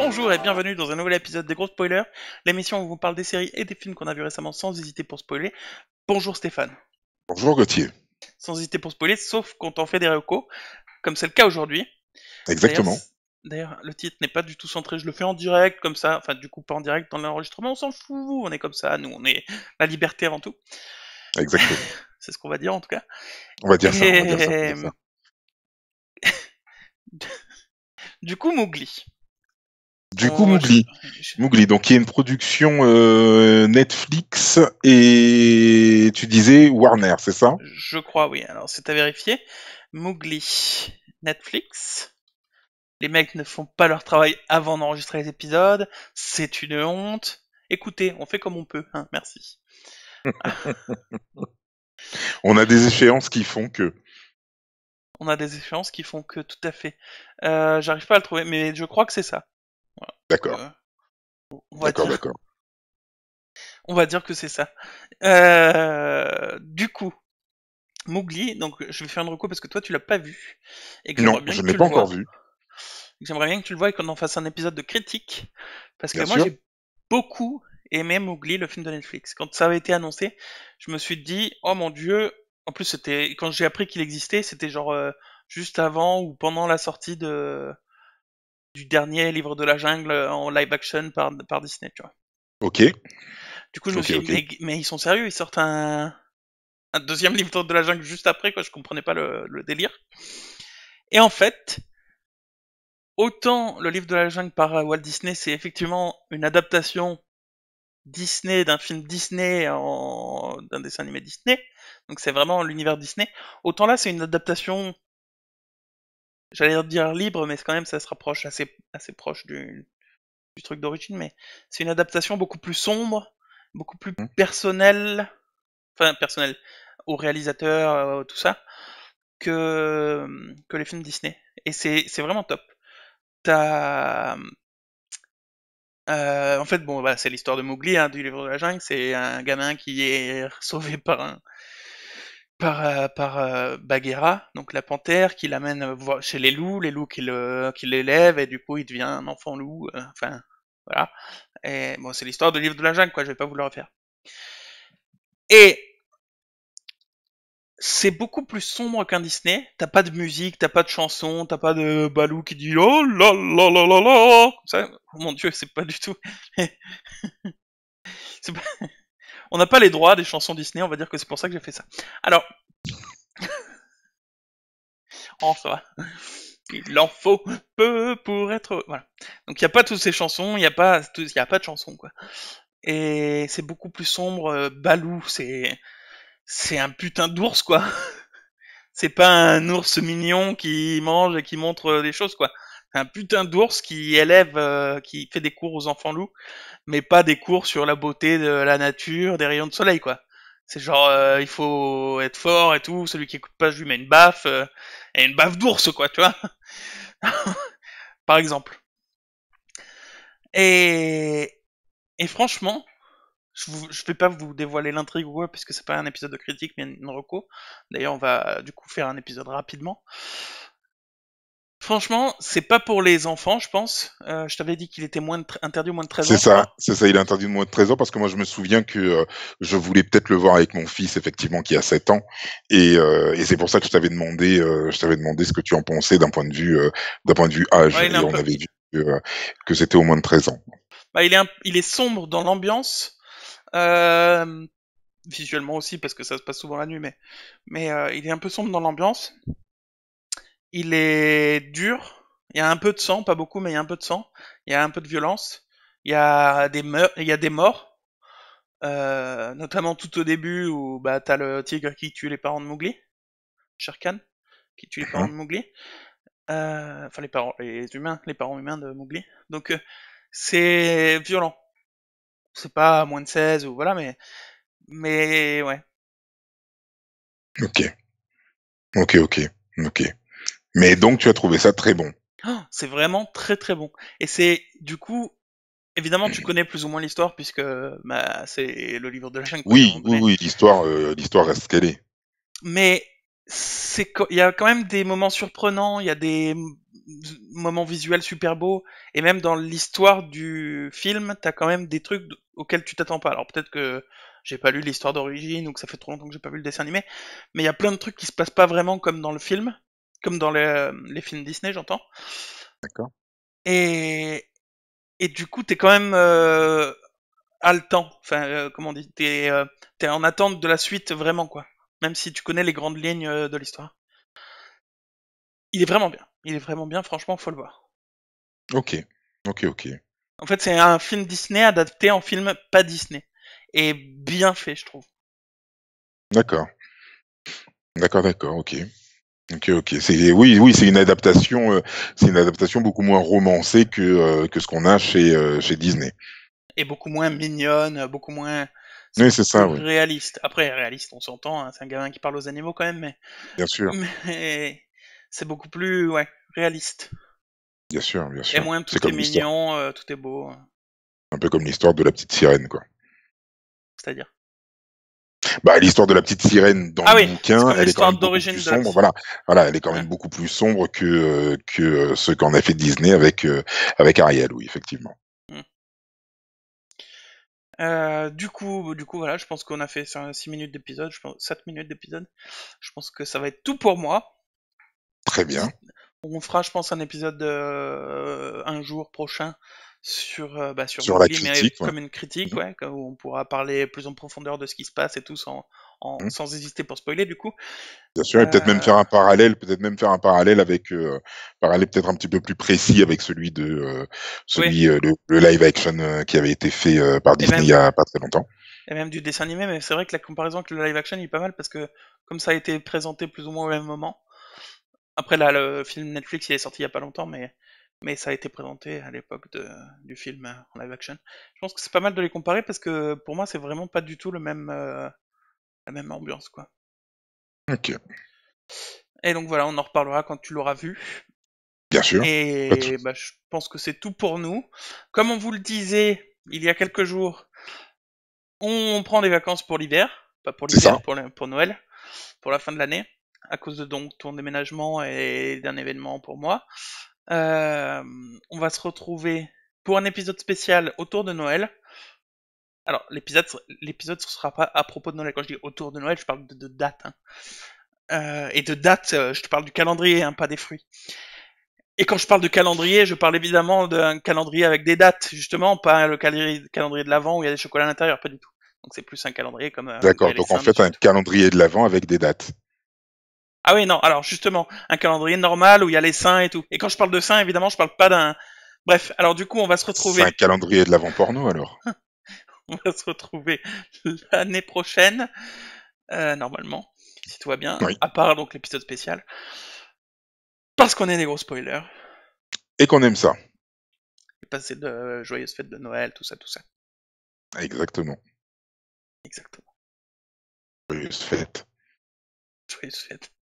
Bonjour et bienvenue dans un nouvel épisode des Gros Spoilers, l'émission où on vous parle des séries et des films qu'on a vus récemment sans hésiter pour spoiler. Bonjour Stéphane. Bonjour Gauthier. Sans hésiter pour spoiler, sauf quand on fait des recos, comme c'est le cas aujourd'hui. D'ailleurs, Exactement. d'ailleurs, le titre n'est pas du tout centré, je le fais en direct, comme ça, enfin du coup pas en direct dans l'enregistrement, on s'en fout, on est comme ça, nous on est la liberté avant tout. Exactement. C'est ce qu'on va dire en tout cas. On va dire ça, on va dire ça, on va Et dire ça. du coup, Mowgli. Du coup, Mowgli. Je- Mowgli, donc il y a une production Netflix et tu disais Warner, c'est ça? je crois, oui. Alors, c'est à vérifier. Mowgli, Netflix. Les mecs ne font pas leur travail avant d'enregistrer les épisodes. C'est une honte. Écoutez, on fait comme on peut, hein, merci. On a des échéances qui font que. On a des échéances qui font que, tout à fait. J'arrive pas à le trouver, mais je crois que c'est ça. Voilà. D'accord, On va d'accord, dire, d'accord. on va dire que c'est ça. Du coup, Mowgli, donc je vais faire une reco parce que toi tu l'as pas vu et que Non, j'aimerais bien je que ne l'ai tu le pas encore vois. vu, J'aimerais bien que tu le vois et qu'on en fasse un épisode de critique parce que bien moi sûr. j'ai beaucoup aimé Mowgli, le film de Netflix. Quand ça avait été annoncé, je me suis dit oh mon dieu. En plus c'était quand j'ai appris qu'il existait, c'était genre juste avant ou pendant la sortie de du dernier livre de la jungle en live action par Disney, tu vois. Ok, Du coup je me ok, suis dit ok. mais ils sont sérieux, ils sortent un deuxième livre de la jungle juste après quoi, je comprenais pas le délire. Et en fait, autant le livre de la jungle par Walt Disney, c'est effectivement une adaptation Disney d'un film Disney d'un dessin animé Disney, donc c'est vraiment l'univers Disney. Autant là, c'est une adaptation, j'allais dire libre, mais quand même ça se rapproche assez proche du truc d'origine, mais c'est une adaptation beaucoup plus sombre, beaucoup plus Hmm. personnelle, enfin personnelle au réalisateur, tout ça, que les films Disney. Et c'est vraiment top. T'as en fait, bon, bah, c'est l'histoire de Mowgli, hein, du livre de la jungle. C'est un gamin qui est sauvé par Bagheera, donc la panthère, qui l'amène chez les loups qui l'élèvent, et du coup, il devient un enfant loup. Enfin, voilà. Et bon, c'est l'histoire du livre de la jungle, quoi. Je vais pas vous le refaire. Et c'est beaucoup plus sombre qu'un Disney. T'as pas de musique, t'as pas de chanson, t'as pas de Balou qui dit oh là là là là là. Comme ça, oh mon Dieu, c'est pas du tout. c'est pas- On n'a pas les droits des chansons Disney, on va dire que c'est pour ça que j'ai fait ça. Alors, oh, ça va. Il en faut peu pour être. Voilà. Donc il n'y a pas toutes ces chansons, y a pas de chansons, quoi. Et c'est beaucoup plus sombre. Balou, c'est un putain d'ours, quoi. C'est pas un ours mignon qui mange et qui montre des choses, quoi. C'est un putain d'ours qui élève, qui fait des cours aux enfants loups, mais pas des cours sur la beauté de la nature, des rayons de soleil, quoi. C'est genre, il faut être fort et tout, celui qui écoute pas, je lui mets une baffe, et une baffe d'ours, quoi, tu vois, par exemple. Et, et franchement, je vais pas vous dévoiler l'intrigue ou quoi, puisque c'est pas un épisode de critique, mais une reco. D'ailleurs, on va du coup faire un épisode rapidement. Franchement, c'est pas pour les enfants, je pense. Je t'avais dit qu'il était interdit au moins de 13 ans, je crois. C'est ça, il est interdit de moins de 13 ans parce que moi je me souviens que je voulais peut-être le voir avec mon fils, effectivement, qui a 7 ans. Et c'est pour ça que je t'avais demandé ce que tu en pensais d'un point de vue âge. Ouais, il est Et un on peu. avait vu que c'était au moins de 13 ans. Bah, il est sombre dans l'ambiance. Euh, Visuellement aussi, parce que ça se passe souvent la nuit, mais il est un peu sombre dans l'ambiance. Il est dur. Il y a un peu de sang, pas beaucoup, mais il y a un peu de sang. Il y a un peu de violence. Il y a des morts. Notamment tout au début où bah t'as le tigre qui tue les parents de Mowgli, Shere Khan, qui tue les parents Hein. de Mowgli. Enfin les parents humains de Mowgli. Donc c'est violent. C'est pas moins de 16 ou voilà, mais ouais. Ok, ok, ok, ok. Mais donc tu as trouvé ça très bon. Oh, c'est vraiment très très bon. Et c'est du coup, évidemment, tu connais plus ou moins l'histoire puisque bah, c'est le livre de la jungle, quoi, à un Oui, moment oui, donné. oui, l'histoire reste ce qu'elle est. Mais il y a quand même des moments surprenants. Il y a des moments visuels super beaux, et même dans l'histoire du film, t'as quand même des trucs auxquels tu t'attends pas. Alors peut-être que j'ai pas lu l'histoire d'origine, ou que ça fait trop longtemps que j'ai pas vu le dessin animé, mais il y a plein de trucs qui se passent pas vraiment comme dans le film, comme dans les films Disney, j'entends. D'accord. Et, et du coup, t'es quand même haletant. Enfin, comment on dit, t'es en attente de la suite vraiment, quoi. Même si tu connais les grandes lignes de l'histoire. Il est vraiment bien. Il est vraiment bien, franchement, faut le voir. Ok, ok, ok. En fait, c'est un film Disney adapté en film pas Disney. Et bien fait, je trouve. D'accord, d'accord, d'accord, ok. Ok, ok. Oui, oui, c'est une adaptation beaucoup moins romancée que ce qu'on a chez Disney. Et beaucoup moins mignonne, beaucoup moins... C'est Oui, beaucoup c'est plus ça, oui. réaliste. Après, réaliste, on s'entend, hein, c'est un gamin qui parle aux animaux quand même, Bien sûr, mais c'est beaucoup plus, ouais, réaliste. bien sûr, bien Et sûr. moins C'est tout est comme l'histoire, mignon, tout est beau. un peu comme l'histoire de la petite sirène, quoi. C'est-à-dire. Bah, l'histoire de la petite sirène dans Ah le oui, c'est bouquin, comme elle est quand l'histoire même beaucoup plus d'origine de la sombre. petite. Voilà, elle est quand Ouais. même beaucoup plus sombre que ce qu'en a fait Disney avec Ariel, oui, effectivement. Mm. Du coup, voilà, je pense qu'on a fait 6 minutes d'épisode, je pense 7 minutes d'épisode. Je pense que ça va être tout pour moi. Très bien. On fera, je pense, un épisode un jour prochain sur Sur la Mowgli, mais critique, ouais. comme une critique, Mhm, ouais, où on pourra parler plus en profondeur de ce qui se passe et tout mhm. sans hésiter pour spoiler, du coup. Bien sûr, et Euh, peut-être même faire un parallèle avec, parallèle peut-être un petit peu plus précis avec oui, le live action qui avait été fait par et Disney il y même, a pas très longtemps. et même du dessin animé, mais c'est vrai que la comparaison avec le live action il est pas mal parce que comme ça a été présenté plus ou moins au même moment. Après là, le film Netflix il est sorti il y a pas longtemps, mais ça a été présenté à l'époque du film en live action. Je pense que c'est pas mal de les comparer parce que pour moi c'est vraiment pas du tout la même ambiance quoi. Ok, Et donc voilà, on en reparlera quand tu l'auras vu. bien sûr. Pas de Et souci. bah, je pense que c'est tout pour nous. Comme on vous le disait il y a quelques jours, on prend des vacances pour l'hiver, pas pour C'est ça. l'hiver, pour Noël, pour la fin de l'année, à cause de donc ton déménagement et d'un événement pour moi. Euh, on va se retrouver pour un épisode spécial autour de Noël. Alors, l'épisode ne sera pas à propos de Noël. Quand je dis autour de Noël, je parle de date. Hein. Et de date, je te parle du calendrier, hein, pas des fruits. Et quand je parle de calendrier, je parle évidemment d'un calendrier avec des dates, justement, pas le calendrier de l'Avent où il y a des chocolats à l'intérieur, pas du tout. Donc c'est plus un calendrier comme où il y D'accord. a les Donc en saints fait, dessus un et tout. calendrier de l'avant avec des dates. Ah oui, non, alors justement, un calendrier normal où il y a les saints et tout. Et quand je parle de saints, évidemment, je parle pas d'un... Bref, alors du coup, on va se C'est un retrouver. calendrier de l'avant porno alors. On va se retrouver l'année prochaine, normalement, si tout va bien, Oui. à part donc l'épisode spécial. Parce qu'on est des gros spoilers. Et qu'on aime ça. Et passer de joyeuses fêtes de Noël, tout ça, tout ça. Exactement. Exactement. Joyeuse fête. Joyeuses fêtes.